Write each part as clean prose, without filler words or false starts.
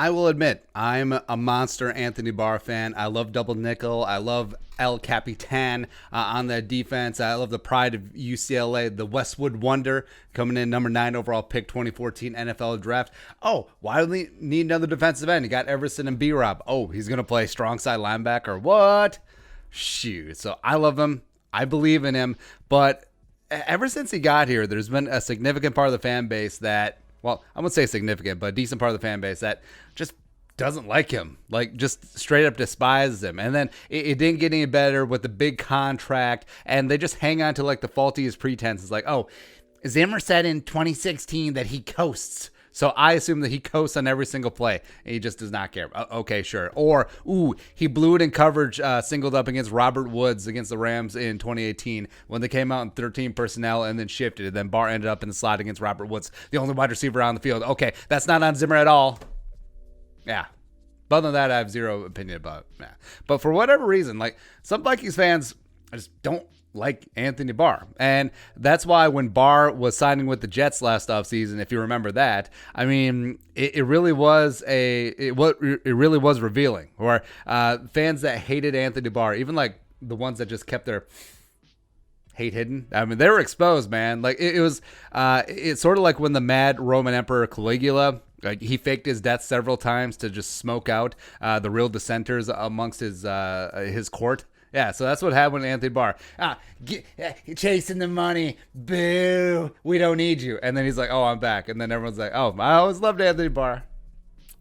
I will admit, I'm a monster Anthony Barr fan. I love double nickel. I love El Capitan on that defense. I love the pride of UCLA, the Westwood Wonder, coming in number 9 overall pick, 2014 NFL draft. Oh, why do we need another defensive end? You got Everson and B-Rob. Oh, he's going to play strong side linebacker. What? Shoot. So I love him. I believe in him. But ever since he got here, there's been a significant part of the fan base that, well, I wouldn't say significant, but a decent part of the fan base that just doesn't like him, like just straight up despises him. And then it didn't get any better with the big contract, and they just hang on to like the faultiest pretenses, like, oh, Zimmer said in 2016 that he coasts. So I assume that he coasts on every single play, and he just does not care. Okay, sure. Or, ooh, he blew it in coverage, singled up against Robert Woods against the Rams in 2018 when they came out in 13 personnel and then shifted. And then Barr ended up in the slot against Robert Woods, the only wide receiver on the field. Okay, that's not on Zimmer at all. Yeah. But other than that, I have zero opinion about it. Yeah. But for whatever reason, like, some Vikings fans just don't like Anthony Barr. And that's why when Barr was signing with the Jets last offseason, if you remember that, I mean, it really was revealing. Or fans that hated Anthony Barr, even like the ones that just kept their hate hidden, I mean, they were exposed, man. Like it's sort of like when the mad Roman Emperor Caligula, like, he faked his death several times to just smoke out the real dissenters amongst his court. Yeah, so that's what happened with Anthony Barr. Chasing the money. Boo. We don't need you. And then he's like, oh, I'm back. And then everyone's like, oh, I always loved Anthony Barr.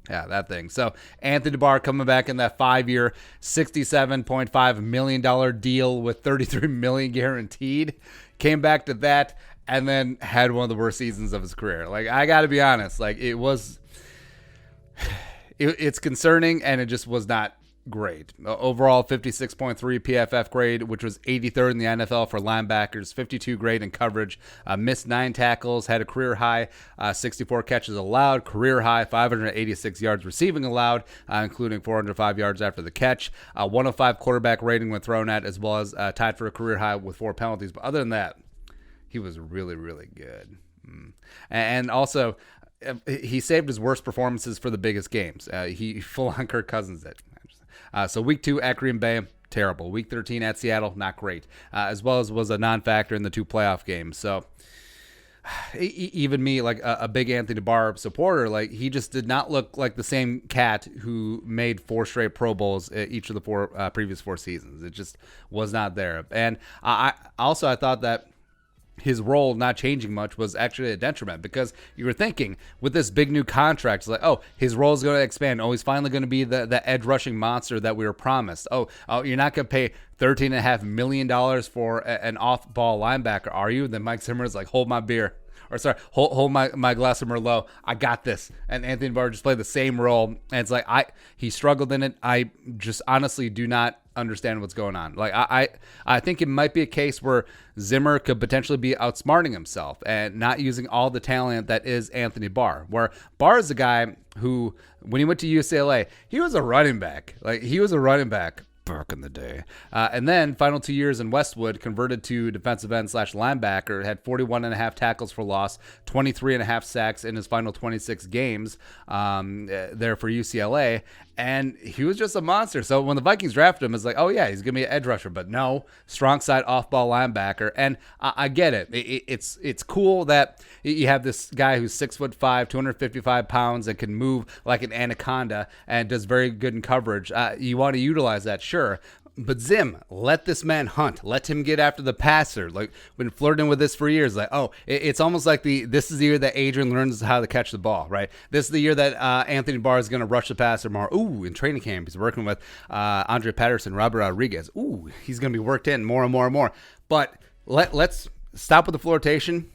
Yeah, that thing. So Anthony Barr coming back in that 5-year, $67.5 million deal with $33 million guaranteed. Came back to that and then had one of the worst seasons of his career. Like, I got to be honest. Like, it's concerning, and it just was not great. Overall, 56.3 PFF grade, which was 83rd in the NFL for linebackers, 52 grade in coverage, missed 9 tackles, had a career high 64 catches allowed, career high 586 yards receiving allowed, including 405 yards after the catch, 105 quarterback rating when thrown at, as well as tied for a career high with 4 penalties. But other than that, he was really, really good. And also, he saved his worst performances for the biggest games. He full-on Kirk Cousins it. So week 2 at Green Bay, terrible. Week 13 at Seattle, not great. As well as was a non-factor in the 2 playoff games. So even me, like a big Anthony Barr supporter, like, he just did not look like the same cat who made 4 straight Pro Bowls each of the previous 4 seasons. It just was not there. And I thought that his role not changing much was actually a detriment, because you were thinking with this big new contract, it's like, oh, his role is going to expand. Oh, he's finally going to be the edge rushing monster that we were promised. Oh, you're not going to pay $13.5 million for an off ball linebacker, are you? Then Mike Zimmer is like, hold my beer. Or sorry, hold my glass of Merlot. I got this. And Anthony Barr just played the same role. And it's like, he struggled in it. I just honestly do not understand what's going on. Like, I think it might be a case where Zimmer could potentially be outsmarting himself and not using all the talent that is Anthony Barr. Where Barr is a guy who, when he went to UCLA, he was a running back. Like, he was a running back back in the day. And then final 2 years in Westwood, converted to defensive end / linebacker, had 41.5 tackles for loss, 23.5 sacks in his final 26 games there for UCLA. And he was just a monster. So when the Vikings drafted him, it's like, oh yeah, he's going to be an edge rusher. But no, strong side off-ball linebacker. And I get it. It's cool that you have this guy who's 6'5", 255 pounds, and can move like an anaconda and does very good in coverage. You want to utilize that, sure. But Zim, let this man hunt. Let him get after the passer. Like, been flirting with this for years. Like, oh, it's almost like this is the year that Adrian learns how to catch the ball, right? This is the year that Anthony Barr is going to rush the passer more. Ooh, in training camp, he's working with Andre Patterson, Robert Rodriguez. Ooh, he's going to be worked in more and more and more. But let's stop with the flirtation.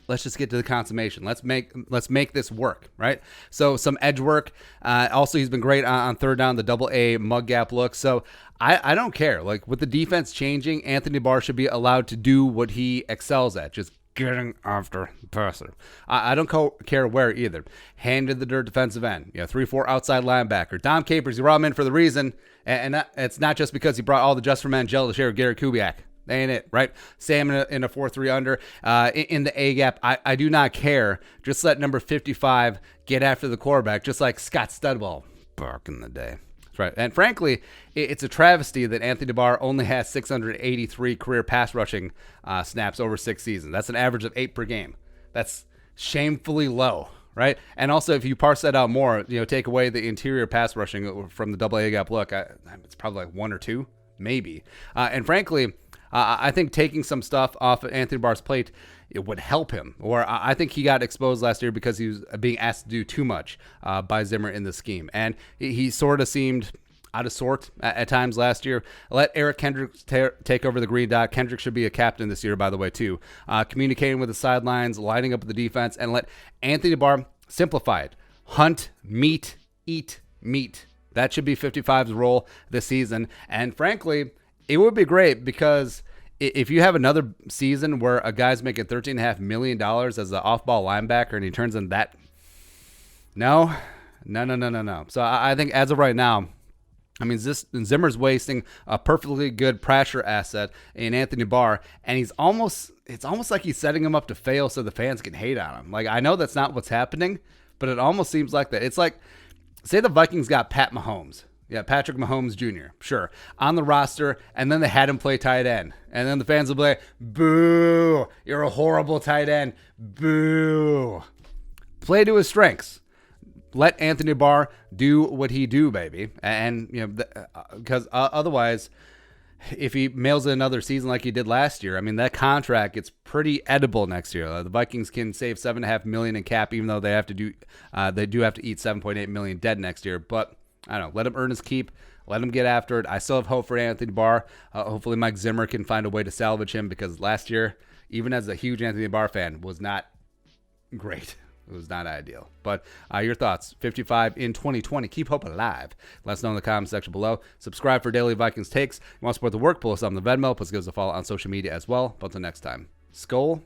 Let's just get to the consummation. Let's make this work, right? So some edge work. Also, he's been great on third down, the double A mug gap look. So I don't care. Like, with the defense changing, Anthony Barr should be allowed to do what he excels at, just getting after the passer. I don't care where either. Hand in the dirt defensive end. 3-4 outside linebacker. Dom Capers, you brought him in for the reason, and it's not just because he brought all the Just for Men gel to share with Gary Kubiak. They ain't it, right? Sam in a 4-3 under. In the A gap, I do not care. Just let number 55 get after the quarterback, just like Scott Studwell back in the day. That's right. And frankly, it's a travesty that Anthony Barr only has 683 career pass rushing snaps over 6 seasons. That's an average of 8 per game. That's shamefully low, right? And also, if you parse that out more, take away the interior pass rushing from the double A gap look, it's probably like 1 or 2, maybe. And frankly, I think taking some stuff off of Anthony Barr's plate, it would help him. Or I think he got exposed last year because he was being asked to do too much by Zimmer in the scheme. And he sort of seemed out of sort at times last year. Let Eric Kendrick take over the green dot. Kendrick should be a captain this year, by the way, too. Communicating with the sidelines, lining up with the defense, and let Anthony Barr simplify it. Hunt, meet, eat, meet. That should be 55's role this season. And frankly, it would be great because if you have another season where a guy's making $13.5 million as an off-ball linebacker and he turns in that, no. So I think as of right now, Zimmer's wasting a perfectly good pressure asset in Anthony Barr, and it's almost like he's setting him up to fail so the fans can hate on him. Like, I know that's not what's happening, but it almost seems like that. It's like, say the Vikings got Pat Mahomes. Yeah, Patrick Mahomes Jr., sure, on the roster, and then they had him play tight end. And then the fans will be like, boo, you're a horrible tight end, boo. Play to his strengths. Let Anthony Barr do what he do, baby. And, because otherwise, if he mails in another season like he did last year, that contract gets pretty edible next year. The Vikings can save $7.5 million in cap, even though they do have to eat $7.8 million dead next year. But I don't know. Let him earn his keep. Let him get after it. I still have hope for Anthony Barr. Hopefully Mike Zimmer can find a way to salvage him, because last year, even as a huge Anthony Barr fan, was not great. It was not ideal. But your thoughts, 55 in 2020. Keep hope alive. Let us know in the comments section below. Subscribe for daily Vikings takes. You want to support the work, pull us up on the Venmo. Plus give us a follow on social media as well. But until next time, Skol,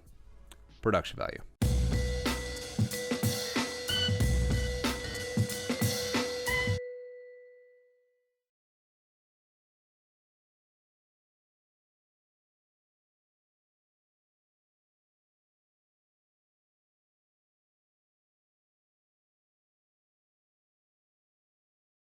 production value.